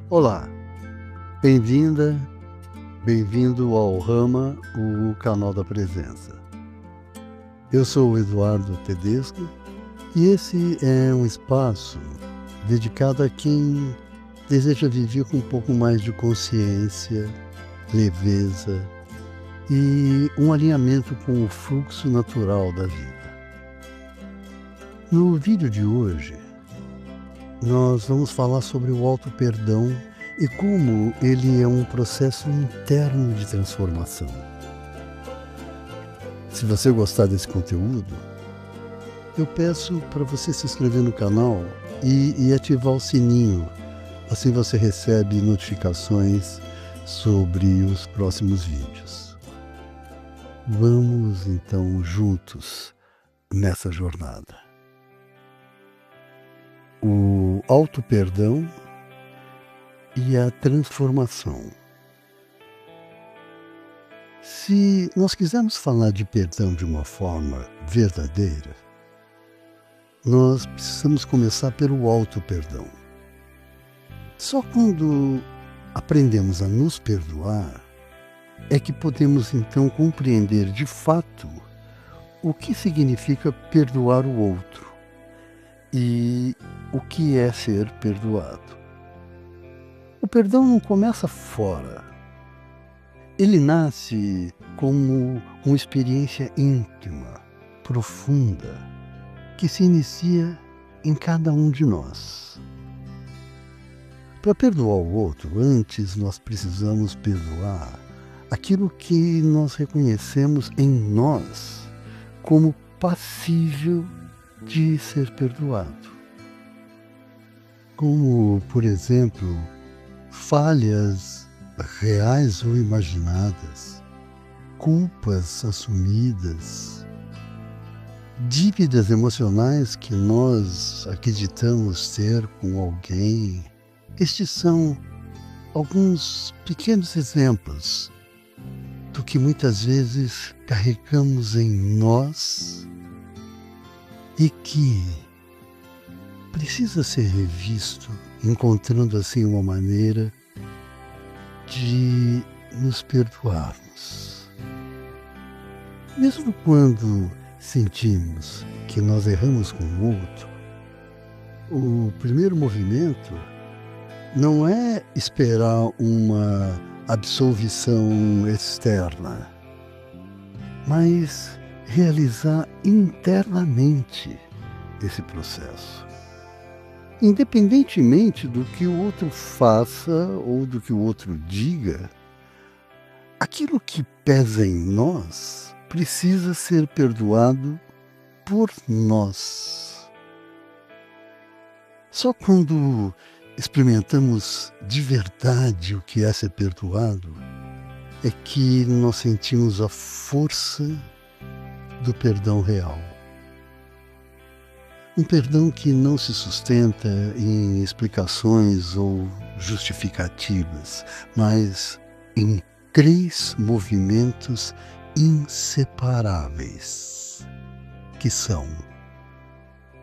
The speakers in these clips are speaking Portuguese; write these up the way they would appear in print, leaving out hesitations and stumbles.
Olá, bem-vinda, bem-vindo ao Rama, o canal da presença. Eu sou o Eduardo Tedesco e esse é um espaço dedicado a quem deseja viver com um pouco mais de consciência, leveza e um alinhamento com o fluxo natural da vida. No vídeo de hoje, nós vamos falar sobre o auto-perdão e como ele é um processo interno de transformação. Se você gostar desse conteúdo, eu peço para você se inscrever no canal e ativar o sininho. Assim você recebe notificações sobre os próximos vídeos. Vamos então juntos nessa jornada. O auto-perdão e a transformação. Se nós quisermos falar de perdão de uma forma verdadeira, nós precisamos começar pelo auto-perdão. Só quando aprendemos a nos perdoar, é que podemos então compreender de fato o que significa perdoar o outro e o que é ser perdoado. O perdão não começa fora. Ele nasce como uma experiência íntima, profunda, que se inicia em cada um de nós. Para perdoar o outro, antes nós precisamos perdoar aquilo que nós reconhecemos em nós como passível de ser perdoado. Como, por exemplo, falhas reais ou imaginadas, culpas assumidas, dívidas emocionais que nós acreditamos ter com alguém. Estes são alguns pequenos exemplos do que muitas vezes carregamos em nós e que precisa ser revisto, encontrando assim uma maneira de nos perdoarmos. Mesmo quando sentimos que nós erramos com o outro, o primeiro movimento não é esperar uma absolvição externa, mas realizar internamente esse processo. Independentemente do que o outro faça ou do que o outro diga, aquilo que pesa em nós precisa ser perdoado por nós. Só quando experimentamos de verdade o que é ser perdoado, é que nós sentimos a força do perdão real. Um perdão que não se sustenta em explicações ou justificativas, mas em 3 movimentos inseparáveis, que são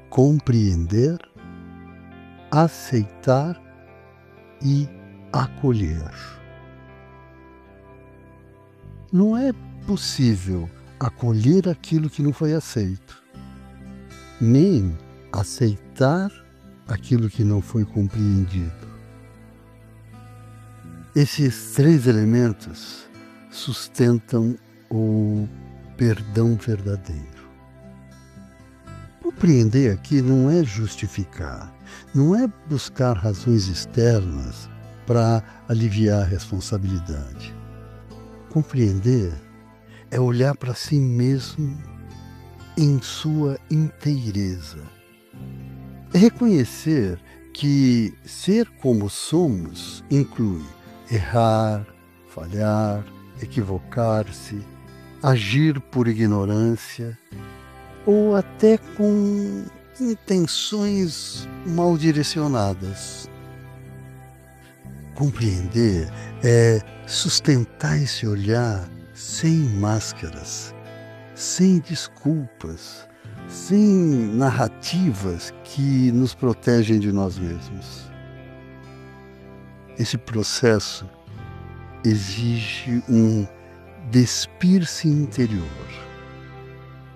compreender, aceitar e acolher. Não é possível acolher aquilo que não foi aceito, nem aceitar aquilo que não foi compreendido. Esses 3 elementos sustentam o perdão verdadeiro. Compreender aqui não é justificar, não é buscar razões externas para aliviar a responsabilidade. Compreender é olhar para si mesmo em sua inteireza. É reconhecer que ser como somos inclui errar, falhar, equivocar-se, agir por ignorância ou até com intenções mal direcionadas. Compreender é sustentar esse olhar sem máscaras, sem desculpas, sem narrativas que nos protegem de nós mesmos. esse processo exige um despir-se interior,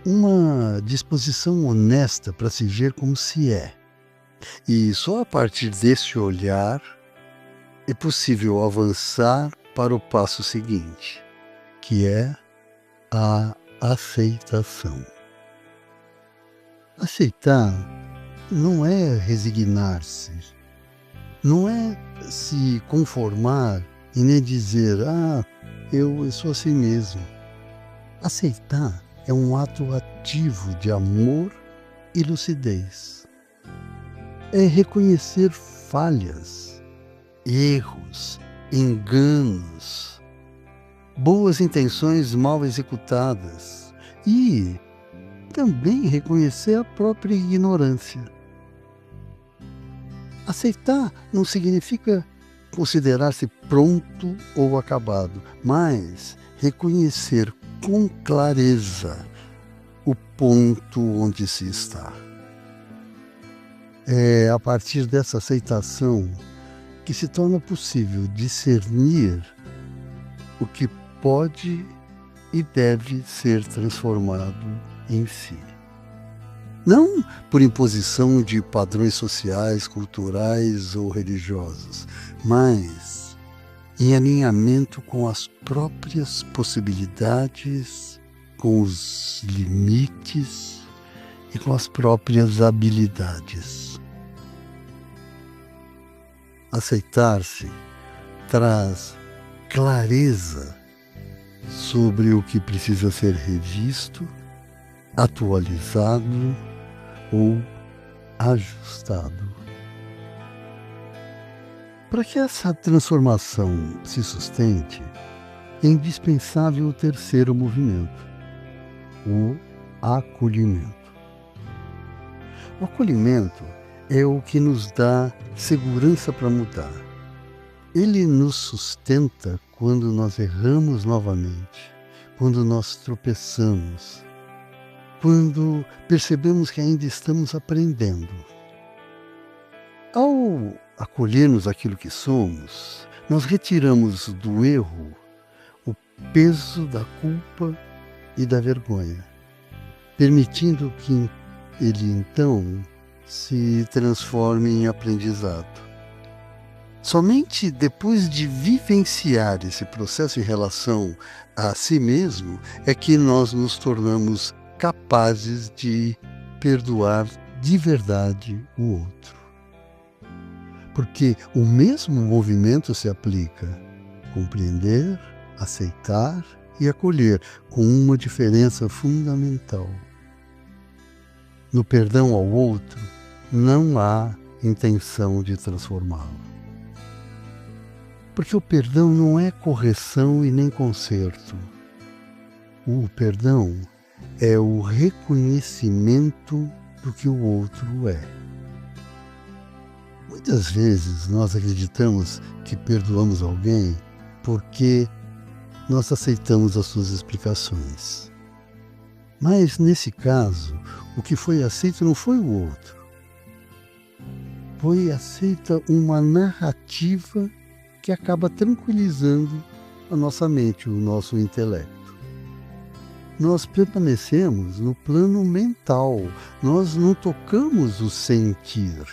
uma disposição honesta para se ver como se é. E só a partir desse olhar é possível avançar para o passo seguinte, que é a aceitação. Aceitar não é resignar-se, não é se conformar e nem dizer, eu sou assim mesmo. Aceitar é um ato ativo de amor e lucidez. É reconhecer falhas, erros, enganos, boas intenções mal executadas e também reconhecer a própria ignorância. Aceitar não significa considerar-se pronto ou acabado, mas reconhecer com clareza o ponto onde se está. É a partir dessa aceitação que se torna possível discernir o que pode e deve ser transformado em si. Não por imposição de padrões sociais, culturais ou religiosos, mas em alinhamento com as próprias possibilidades, com os limites e com as próprias habilidades. Aceitar-se traz clareza sobre o que precisa ser revisto, atualizado ou ajustado. Para que essa transformação se sustente, é indispensável o terceiro movimento, o acolhimento. O acolhimento é o que nos dá segurança para mudar. Ele nos sustenta quando nós erramos novamente, quando nós tropeçamos, quando percebemos que ainda estamos aprendendo. Ao acolhermos aquilo que somos, nós retiramos do erro o peso da culpa e da vergonha, permitindo que ele então se transforme em aprendizado. Somente depois de vivenciar esse processo em relação a si mesmo é que nós nos tornamos capazes de perdoar de verdade o outro. Porque o mesmo movimento se aplica: compreender, aceitar e acolher, com uma diferença fundamental. No perdão ao outro, não há intenção de transformá-lo. Porque o perdão não é correção e nem conserto. O perdão é o reconhecimento do que o outro é. Muitas vezes nós acreditamos que perdoamos alguém porque nós aceitamos as suas explicações. Mas, nesse caso, o que foi aceito não foi o outro. Foi aceita uma narrativa que acaba tranquilizando a nossa mente, o nosso intelecto. Nós permanecemos no plano mental, nós não tocamos o sentir.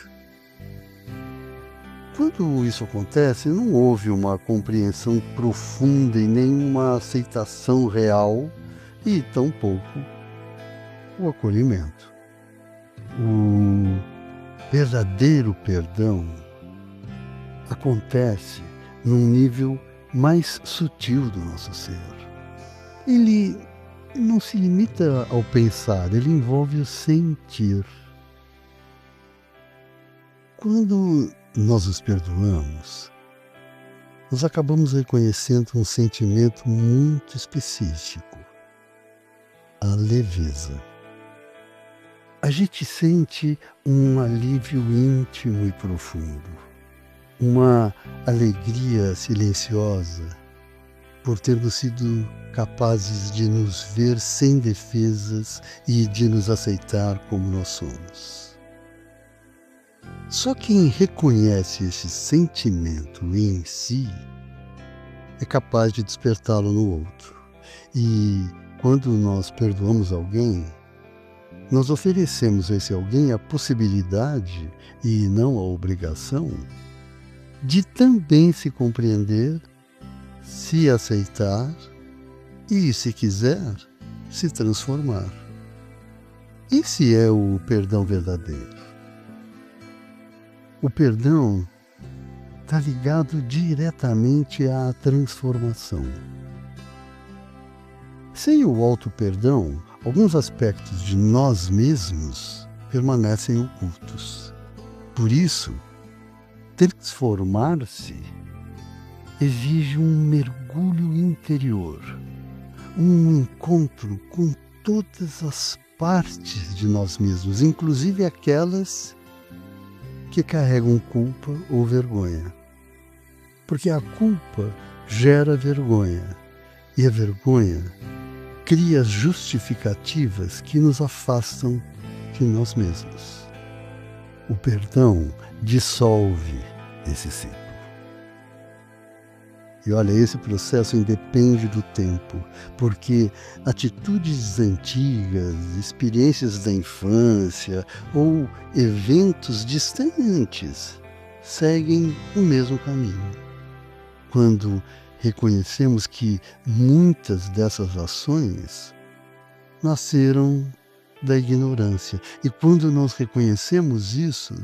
Quando isso acontece, não houve uma compreensão profunda e nenhuma aceitação real e tampouco o acolhimento. O verdadeiro perdão acontece num nível mais sutil do nosso ser. Ele não se limita ao pensar, ele envolve o sentir. Quando nós os perdoamos, nós acabamos reconhecendo um sentimento muito específico: a leveza. A gente sente um alívio íntimo e profundo, uma alegria silenciosa por termos sido capazes de nos ver sem defesas e de nos aceitar como nós somos. Só quem reconhece esse sentimento em si é capaz de despertá-lo no outro. E quando nós perdoamos alguém, nós oferecemos a esse alguém a possibilidade, e não a obrigação, de também se compreender, se aceitar e, se quiser, se transformar. Esse é o perdão verdadeiro. O perdão está ligado diretamente à transformação. Sem o auto-perdão, alguns aspectos de nós mesmos permanecem ocultos. Por isso, transformar-se exige um mergulho interior, um encontro com todas as partes de nós mesmos, inclusive aquelas que carregam culpa ou vergonha. Porque a culpa gera vergonha, e a vergonha cria justificativas que nos afastam de nós mesmos. O perdão dissolve esse ciclo. E olha, esse processo independe do tempo, porque atitudes antigas, experiências da infância ou eventos distantes seguem o mesmo caminho. Quando reconhecemos que muitas dessas ações nasceram da ignorância, e quando nós reconhecemos isso,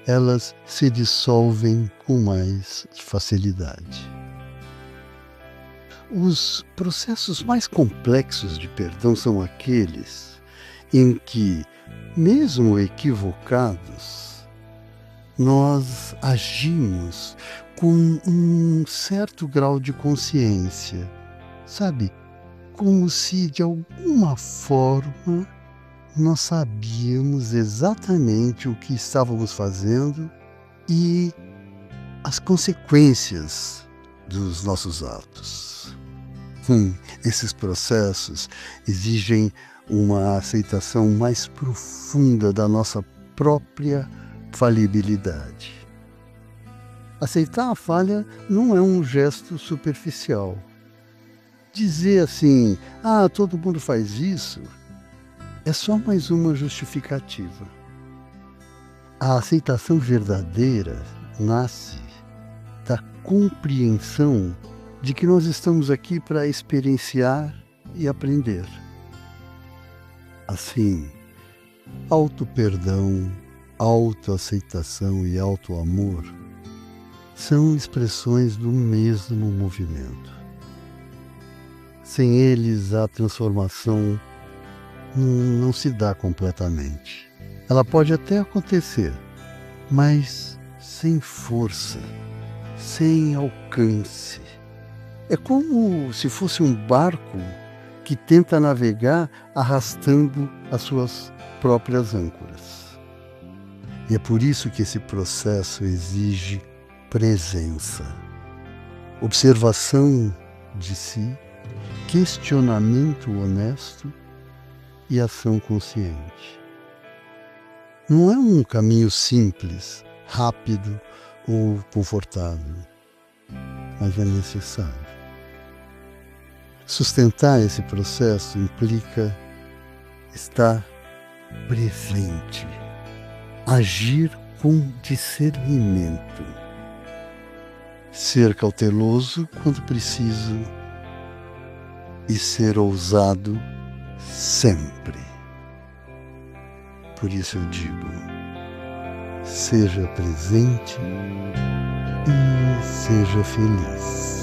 elas se dissolvem com mais facilidade. Os processos mais complexos de perdão são aqueles em que, mesmo equivocados, nós agimos com um certo grau de consciência, sabe? Como se, de alguma forma, nós sabíamos exatamente o que estávamos fazendo e as consequências dos nossos atos. Esses processos exigem uma aceitação mais profunda da nossa própria falibilidade. Aceitar a falha não é um gesto superficial. Dizer assim, todo mundo faz isso, é só mais uma justificativa. A aceitação verdadeira nasce da compreensão de que nós estamos aqui para experienciar e aprender. Assim, auto-perdão, autoaceitação e auto-amor são expressões do mesmo movimento. Sem eles, a transformação não se dá completamente. Ela pode até acontecer, mas sem força, sem alcance. É como se fosse um barco que tenta navegar arrastando as suas próprias âncoras. E é por isso que esse processo exige presença, observação de si, questionamento honesto e ação consciente. Não é um caminho simples, rápido ou confortável, mas é necessário. Sustentar esse processo implica estar presente, agir com discernimento, ser cauteloso quando preciso e ser ousado sempre. Por isso eu digo, seja presente e seja feliz.